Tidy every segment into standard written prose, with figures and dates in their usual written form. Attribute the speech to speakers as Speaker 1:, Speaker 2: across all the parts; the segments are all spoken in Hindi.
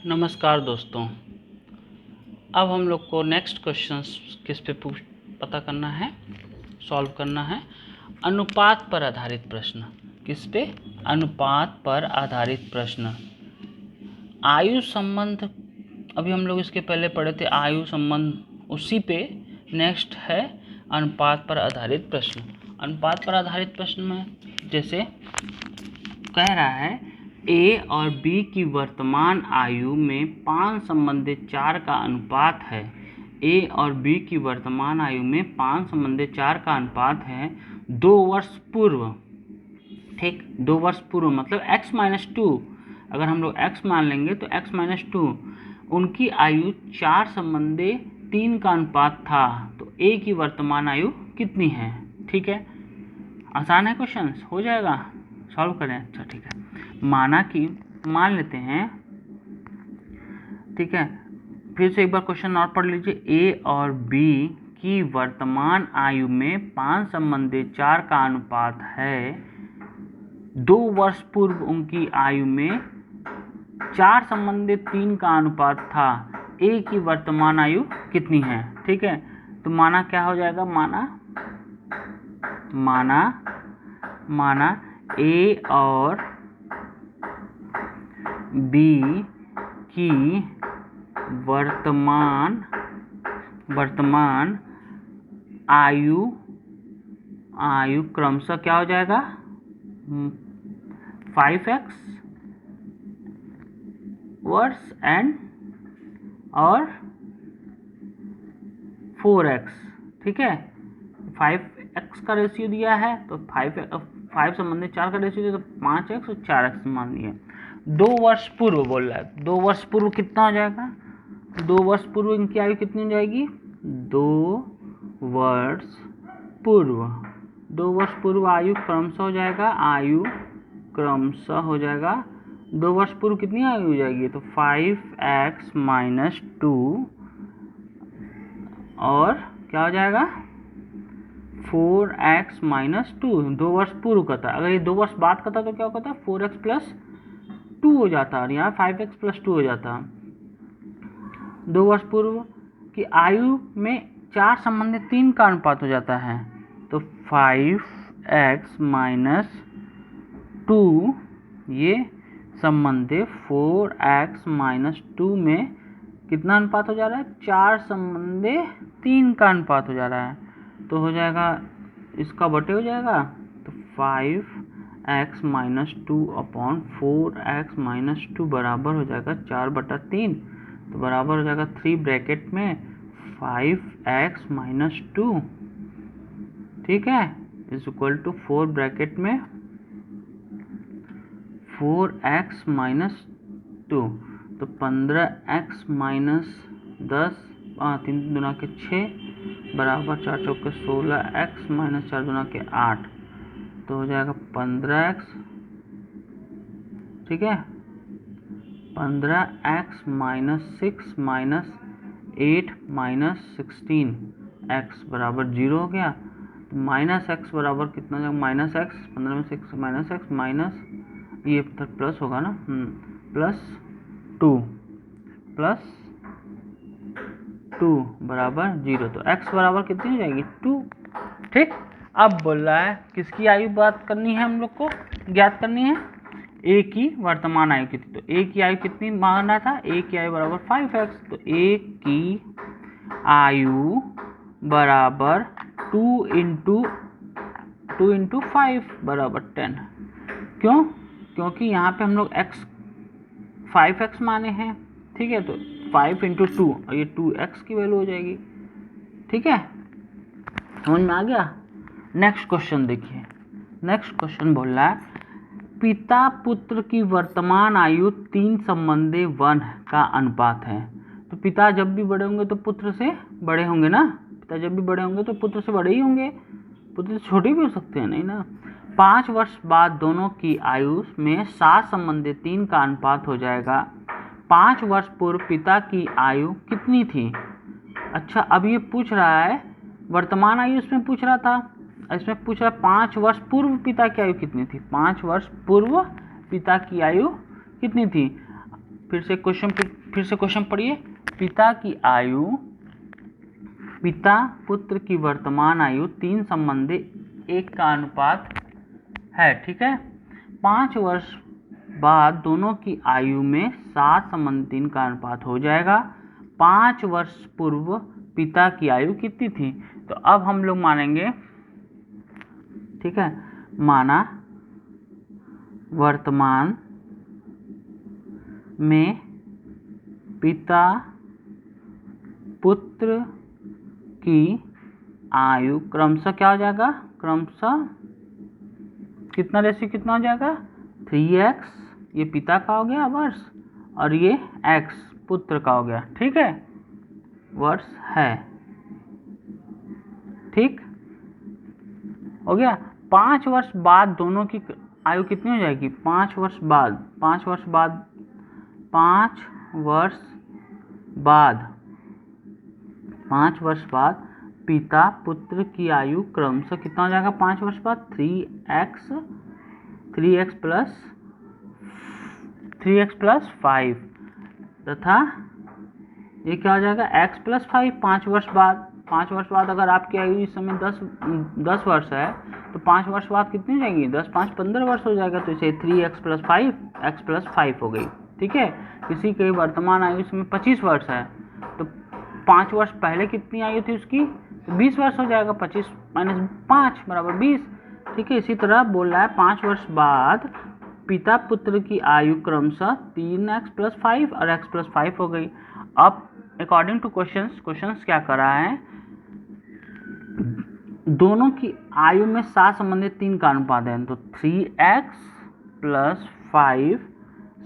Speaker 1: नमस्कार दोस्तों। अब हम लोग को नेक्स्ट क्वेश्चन किस पे पता करना है, सॉल्व करना है। अनुपात पर आधारित प्रश्न। किस पे? अनुपात पर आधारित प्रश्न। आयु संबंध अभी हम लोग इसके पहले पढ़े थे, आयु संबंध, उसी पे नेक्स्ट है अनुपात पर आधारित प्रश्न। अनुपात पर आधारित प्रश्न में जैसे कह रहा है ए और बी की वर्तमान आयु में 5 संबंधित 4 का अनुपात है। ए और बी की वर्तमान आयु में 5 संबंधित 4 का अनुपात है 2 वर्ष पूर्व। ठीक, 2 वर्ष पूर्व मतलब x-2। अगर हम लोग x मान लेंगे तो x-2 उनकी आयु 4 संबंधित 3 का अनुपात था। तो ए की वर्तमान आयु कितनी है? ठीक है, आसान है क्वेश्चन, हो जाएगा, सॉल्व करें। अच्छा ठीक है, मान लेते हैं। ठीक है, फिर से एक बार क्वेश्चन और पढ़ लीजिए। ए और बी की वर्तमान आयु में 5 संबंधित 4 का अनुपात है। 2 वर्ष पूर्व उनकी आयु में 4 संबंधित 3 का अनुपात था। ए की वर्तमान आयु कितनी है? ठीक है, तो माना क्या हो जाएगा? माना ए और बी की वर्तमान आयु क्रमशः क्या हो जाएगा? 5x वर्ष और 4x। ठीक है, 5x का रेशियो दिया है तो 5 संबंधित 4 का रेशियो दिया तो 5x और 4x मान लिया। 2 वर्ष पूर्व बोल रहा है, 2 वर्ष पूर्व कितना हो जाएगा? 2 वर्ष पूर्व इनकी आयु कितनी हो जाएगी? 2 वर्ष पूर्व आयु क्रमशः हो जाएगा। 2 वर्ष पूर्व कितनी आयु हो जाएगी? तो 5x - 2 और क्या हो जाएगा? 4x - 2। 2 वर्ष पूर्व का था, अगर ये 2 वर्ष बाद का था तो क्या होता? 4x + 2 हो जाता और यहाँ 5x + 2 हो जाता। 2 वर्ष पूर्व की आयु में 4 संबंधित 3 का अनुपात हो जाता है, तो 5x - 2 ये संबंधित 4x - 2 में कितना अनुपात हो जा रहा है? 4 संबंधित 3 का अनुपात हो जा रहा है, तो हो जाएगा, इसका बटे हो जाएगा, तो 5x - 2 अपॉन 4x - 2 बराबर हो जाएगा 4/3, तो बराबर हो जाएगा 3 ब्रैकेट में 5x - 2। ठीक है, इज इक्वल टू 4 ब्रैकेट में 4x - 2, तो 15x - 10, 3 दूना के 6 बराबर 4 चौके 16x - 4 दूना के 8, तो हो जाएगा 15x। ठीक है, 15x - 6 - 8 - 16x बराबर 0 हो गया। तो -x बराबर कितना हो जाएगा? -x, 15 में 6 -x माइनस ये प्लस होगा ना, +2 बराबर 0, तो x बराबर कितनी हो जाएगी? 2। ठीक, अब बोल रहा है किसकी आयु बात करनी है, हम लोग को ज्ञात करनी है ए की वर्तमान आयु कितनी। तो ए की आयु कितनी मांगना था? ए की आयु बराबर 5x, तो ए की आयु बराबर 2 × 5 बराबर 10। क्यों? क्योंकि यहाँ पे हम लोग 5x माने हैं। ठीक है, तो 5 × 2 और ये 2x की वैल्यू हो जाएगी। ठीक है, समझ में आ गया? नेक्स्ट क्वेश्चन देखिए। नेक्स्ट क्वेश्चन बोल रहा है पिता पुत्र की वर्तमान आयु 3 संबंधित 1 का अनुपात है। तो पिता जब भी बड़े होंगे तो पुत्र से बड़े होंगे ना, पिता जब भी बड़े होंगे तो पुत्र से बड़े ही होंगे, पुत्र से छोटे भी हो सकते हैं, नहीं ना। 5 वर्ष बाद दोनों की आयु में 7 संबंधित 3 का अनुपात हो जाएगा। 5 वर्ष पूर्व पिता की आयु कितनी थी? अच्छा, अब ये पूछ रहा है वर्तमान आयु, इसमें पूछ रहा था, इसमें पूछ रहा है 5 वर्ष पूर्व पिता की आयु कितनी थी। 5 वर्ष पूर्व पिता की आयु कितनी थी? फिर से क्वेश्चन पढ़िए। पिता पुत्र की वर्तमान आयु 3 संबंधी 1 का अनुपात है, ठीक है। 5 वर्ष बाद दोनों की आयु में 7 संबंधी 3 का अनुपात हो जाएगा। 5 वर्ष पूर्व पिता की आयु कितनी थी? तो अब हम लोग मानेंगे, ठीक है, माना वर्तमान में पिता पुत्र की आयु क्रमशः क्या हो जाएगा, क्रमशः कितना रेशियो कितना हो जाएगा, 3x, ये पिता का हो गया वर्ष और ये x पुत्र का हो गया, ठीक है, वर्ष है, ठीक हो गया। 5 वर्ष बाद दोनों की आयु कितनी हो जाएगी, 5 वर्ष बाद पिता पुत्र की आयु क्रमशः कितना हो जाएगा, 5 वर्ष बाद 3x प्लस 5 तथा ये क्या हो जाएगा, x प्लस 5। 5 वर्ष बाद अगर आपकी आयु इस समय 10 वर्ष है तो 5 वर्ष बाद कितनी हो जाएगी, 10 5 15 वर्ष हो जाएगा। तो इसे 3x प्लस 5 x प्लस 5 हो गई, ठीक है। किसी की वर्तमान आयु इस समय 25 वर्ष है तो 5 वर्ष पहले कितनी आयु थी उसकी, तो 20 वर्ष हो जाएगा। 25 माइनस 5 बराबर 20, ठीक है। इसी तरह बोल रहा है 5 वर्ष बाद पिता पुत्र की आयु क्रमशः 3x प्लस 5 और x प्लस 5 हो गई। अब अकॉर्डिंग टू क्वेश्चंस क्या कर रहा है, दोनों की आयु में 7 संबंधित 3 का अनुपात है, तो 3x प्लस 5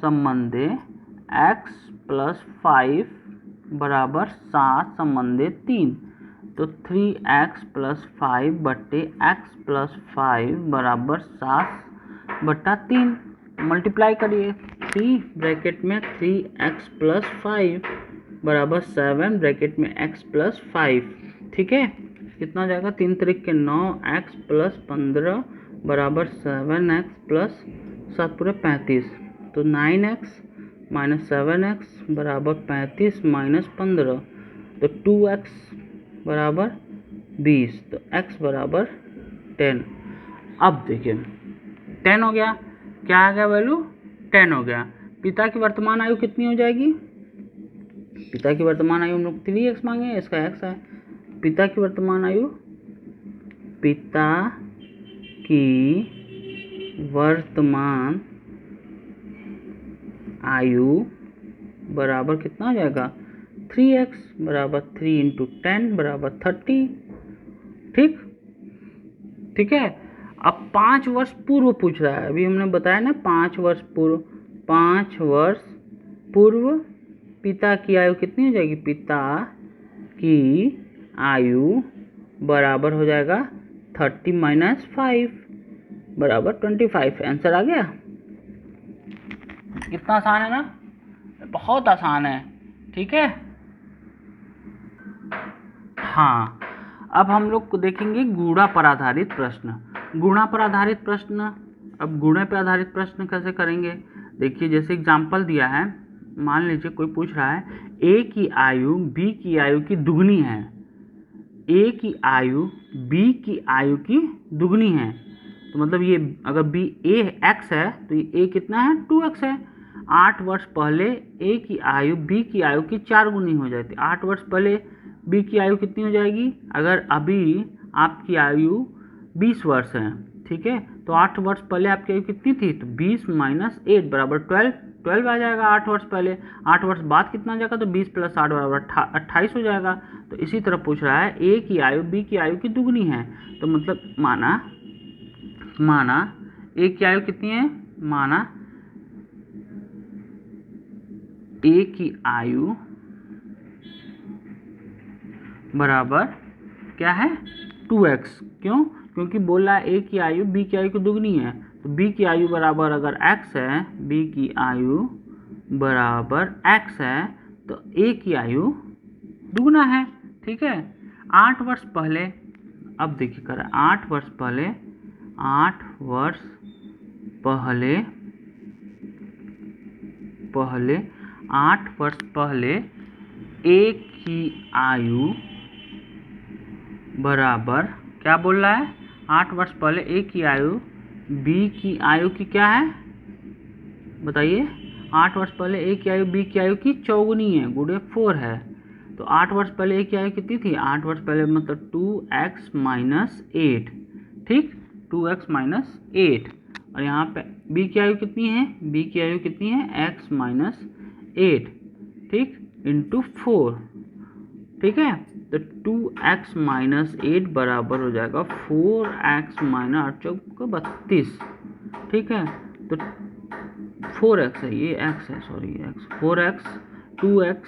Speaker 1: संबंधित x प्लस 5 बराबर 7 संबंधित 3, तो 3x प्लस 5 बट्टे x प्लस 5 बराबर 7 बट्टा 3, मल्टीप्लाई करिए। 3 ब्रैकेट में 3x प्लस 5 बराबर 7 ब्रैकेट में x प्लस 5, ठीक है। कितना हो जाएगा, 3 त्रिक के 9, x प्लस 15 बराबर 7x प्लस 7 पूरे 35, तो 9x माइनस 7x बराबर 35 माइनस 15, तो 2x बराबर 20, तो x बराबर 10। अब देखिए 10 हो गया, क्या आ गया वैल्यू, 10 हो गया। पिता की वर्तमान आयु कितनी हो जाएगी, पिता की वर्तमान आयु हम लोग 3x मांगे, इसका x है। पिता की वर्तमान आयु बराबर कितना हो जाएगा, 3x बराबर 3 इंटू 10 बराबर 30, ठीक है। अब 5 वर्ष पूर्व पूछ रहा है, अभी हमने बताया ना 5 वर्ष पूर्व पिता की आयु कितनी हो जाएगी, पिता की आयु बराबर हो जाएगा 30 माइनस 5 बराबर 25। आंसर आ गया। कितना आसान है ना, बहुत आसान है, ठीक है। हाँ, अब हम लोग को देखेंगे गुणा पर आधारित प्रश्न। अब गुणा पर आधारित प्रश्न कैसे करेंगे, देखिए जैसे एग्जाम्पल दिया है, मान लीजिए कोई पूछ रहा है a की आयु b की आयु की दुगनी है, a की आयु b की आयु की दुगनी है, तो मतलब ये अगर b a x है तो ये a कितना है, 2x है। 8 वर्ष पहले a की आयु b की आयु की 4 गुनी हो जाती है। 8 वर्ष पहले b की आयु कितनी हो जाएगी, अगर अभी आपकी आयु 20 वर्ष है, ठीक है, तो 8 वर्ष पहले आपकी आयु कितनी थी, तो 20 माइनस 8 बराबर 12 आ जाएगा। 8 वर्ष पहले, 8 वर्ष बाद कितना आ जाएगा, तो 20 प्लस 8 बराबर 28 हो जाएगा। तो इसी तरह पूछ रहा है a की आयु b की आयु की दुगनी है, तो मतलब माना a की आयु कितनी है, माना a की आयु बराबर क्या है, 2x। क्योंकि बोल रहा है a की आयु b की आयु की दुगनी है, तो b की आयु बराबर अगर x है, b की आयु बराबर x है, तो a की आयु दुगना है, ठीक है। 8 वर्ष पहले, अब देखिए कर 8 वर्ष पहले 8 वर्ष पहले ए की आयु बराबर, क्या बोल रहा है, 8 वर्ष पहले ए की आयु बी की आयु की क्या है, बताइए। 8 वर्ष पहले ए की आयु बी की आयु की चौगुनी है, गुणे 4 है। तो 8 वर्ष पहले ए की आयु कितनी थी, 8 वर्ष पहले मतलब 2x माइनस 8, ठीक, 2x माइनस 8। और यहाँ पे बी की आयु कितनी है, बी की आयु कितनी है, x माइनस 8, ठीक, इंटू 4, ठीक है। तो 2x माइनस 8 बराबर हो जाएगा 4x माइनस 8 चौक 32, ठीक है। तो 4x है, ये x है, sorry x, 4x 2x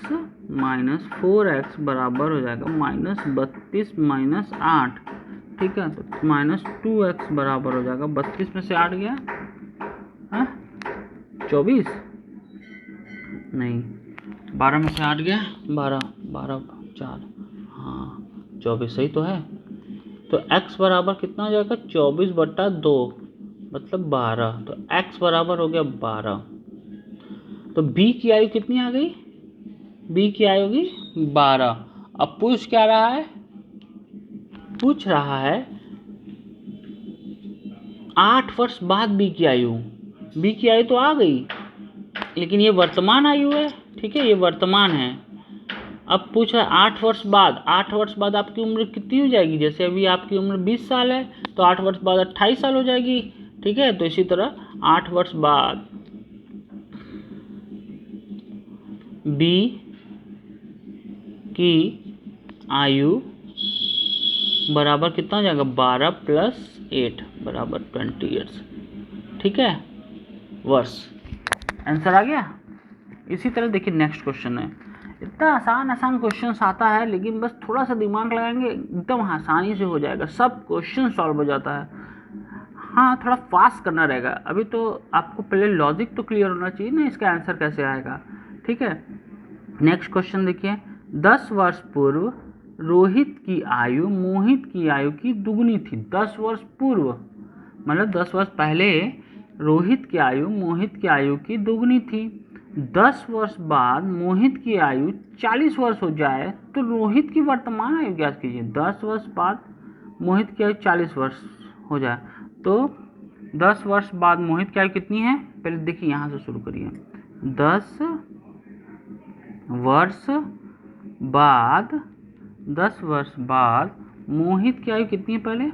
Speaker 1: minus 4x बराबर हो जाएगा माइनस 32 माइनस 8, ठीक है। तो माइनस 2x बराबर हो जाएगा 32 में से 8 गया है 24, नहीं 12 में से 8 गया 12, 12 4, हाँ 24 सही तो है। तो x बराबर कितना हो जाएगा, 24/2 मतलब 12, तो x बराबर हो गया 12। तो b की आयु कितनी आ गई, b की आयु होगी 12। अब पूछ क्या रहा है, पूछ रहा है 8 वर्ष बाद b की आयु, b की आयु तो आ गई लेकिन ये वर्तमान आयु है, ठीक है, ये वर्तमान है। अब पूछ रहा है 8 वर्ष बाद, 8 वर्ष बाद आपकी उम्र कितनी हो जाएगी, जैसे अभी आपकी उम्र 20 साल है तो 8 वर्ष बाद 28 साल हो जाएगी, ठीक है। तो इसी तरह 8 वर्ष बाद b की आयु बराबर कितना हो जाएगा, 12 प्लस 8 बराबर 20 ईयर्स, ठीक है, वर्ष। आंसर आ गया। इसी तरह देखिए नेक्स्ट क्वेश्चन है, इतना आसान क्वेश्चन आता है लेकिन बस थोड़ा सा दिमाग लगाएंगे एकदम आसानी से हो जाएगा, सब क्वेश्चन सॉल्व हो जाता है। हाँ थोड़ा फास्ट करना रहेगा, अभी तो आपको पहले लॉजिक तो क्लियर होना चाहिए ना, इसका आंसर कैसे आएगा, ठीक है। नेक्स्ट क्वेश्चन देखिए, 10 वर्ष पूर्व रोहित की आयु मोहित की आयु की दुगनी थी। 10 वर्ष पूर्व मतलब 10 वर्ष पहले रोहित की आयु मोहित की आयु की दुगनी थी। 10 वर्ष बाद मोहित की आयु 40 वर्ष हो जाए तो रोहित की वर्तमान आयु ज्ञात कीजिए। 10 वर्ष बाद मोहित की आयु 40 वर्ष हो जाए तो 10 वर्ष बाद मोहित की आयु कितनी है, पहले देखिए यहाँ से शुरू करिए। 10 वर्ष बाद मोहित की आयु कितनी है, पहले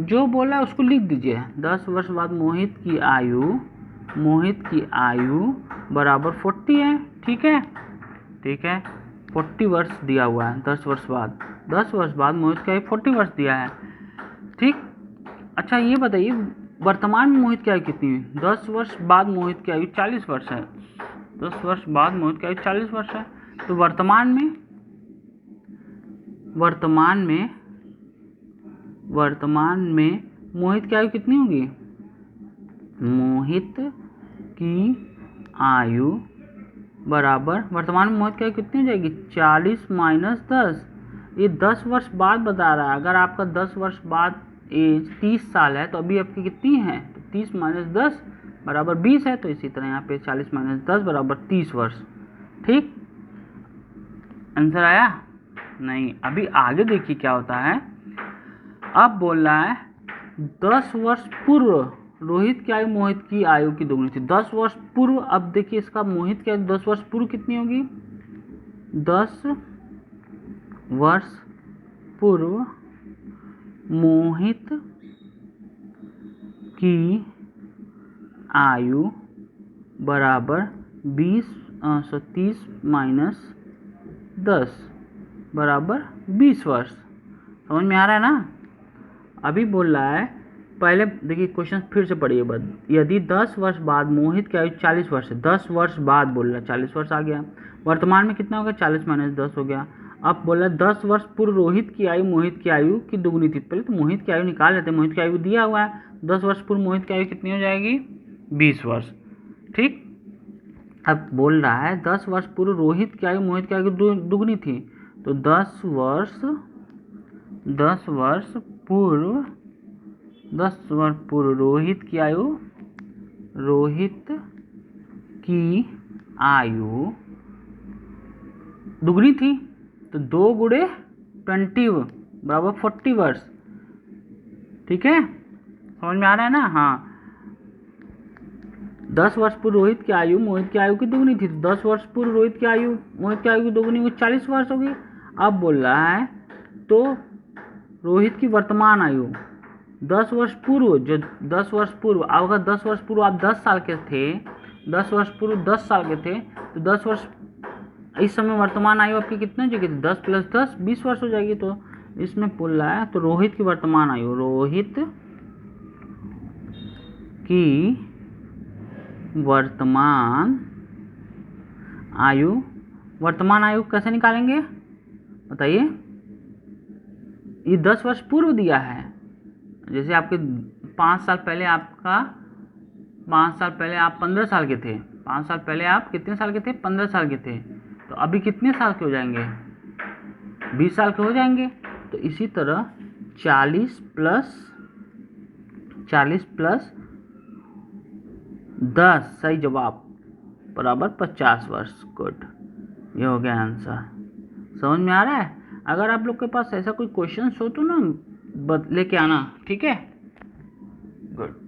Speaker 1: जो बोला है उसको लिख दीजिए। 10 वर्ष बाद मोहित की आयु बराबर 40 है, ठीक है, ठीक है, 40 वर्ष दिया हुआ है 10 वर्ष बाद। 10 वर्ष बाद मोहित की आयु 40 वर्ष दिया है, ठीक। अच्छा ये बताइए वर्तमान में मोहित की आयु कितनी है, 10 वर्ष बाद मोहित की आयु 40 वर्ष है। 10 वर्ष बाद मोहित की आयु 40 वर्ष है तो वर्तमान में मोहित की आयु कितनी होगी, मोहित की आयु बराबर वर्तमान में मोहित की आयु कितनी हो जाएगी, 40 माइनस 10। ये 10 वर्ष बाद बता रहा है, अगर आपका 10 वर्ष बाद एज 30 साल है तो अभी आपकी कितनी है, तो 30 माइनस 10 बराबर 20 है। तो इसी तरह यहाँ पे 40 माइनस 10 बराबर 30 वर्ष, ठीक। आंसर आया नहीं, अभी आगे देखिए क्या होता है। अब बोल रहा है 10 वर्ष पूर्व रोहित की आयु मोहित की आयु की दुगनी थी। 10 वर्ष पूर्व, अब देखिए इसका मोहित की आयु 10 वर्ष पूर्व कितनी होगी, 10 वर्ष पूर्व मोहित की आयु बराबर 30 माइनस 10 बराबर 20 वर्ष। समझ में आ रहा है ना। अभी बोल रहा है, पहले देखिए क्वेश्चन फिर से पढ़िए बस। यदि 10 वर्ष बाद मोहित की आयु 40 वर्ष है, 10 वर्ष बाद बोल रहा है 40 वर्ष आ गया, वर्तमान में कितना हो गया, 40 माइनस 10 हो गया। अब बोल रहा है 10 वर्ष पूर्व रोहित की आयु मोहित की आयु की दुगनी थी। पहले तो मोहित की आयु निकाल लेते हैं, मोहित की आयु दिया हुआ है, 10 वर्ष पूर्व मोहित की आयु कितनी हो जाएगी, 20 वर्ष, ठीक। अब बोल रहा है 10 वर्ष पूर्व रोहित की आयु मोहित की आयु दुगनी थी, तो 10 वर्ष पूर्व रोहित की आयु दुगनी थी, तो 2 गुणे 20 बराबर 40 वर्ष। ठीक है, समझ में आ रहा है ना। हाँ, 10 वर्ष पूर्व रोहित की आयु मोहित की आयु की दुगनी थी, तो 10 वर्ष पूर्व रोहित की आयु मोहित की आयु की दुगनी हुई 40 वर्ष होगी। अब बोल रहा है तो रोहित की वर्तमान आयु 10 वर्ष पूर्व, जो 10 वर्ष पूर्व, अब अगर 10 वर्ष पूर्व आप 10 साल के थे, 10 वर्ष पूर्व 10 साल के थे, तो 10 वर्ष इस समय वर्तमान आयु आपकी कितनी हो जाएगी, 10 + 10 20 वर्ष हो जाएगी। तो इसमें बोल रहा है तो रोहित की वर्तमान आयु, रोहित की वर्तमान आयु कैसे निकालेंगे बताइए। ये 10 वर्ष पूर्व दिया है, जैसे आपके 5 साल पहले आप 15 साल के थे, 5 साल पहले आप कितने साल के थे, 15 साल के थे, तो अभी कितने साल के हो जाएंगे, 20 साल के हो जाएंगे। तो इसी तरह 40 प्लस 10 सही जवाब बराबर 50 वर्ष। गुड, ये हो गया आंसर। समझ में आ रहा है। अगर आप लोग के पास ऐसा कोई क्वेश्चन हो तो ना लेके आना, ठीक है। गुड।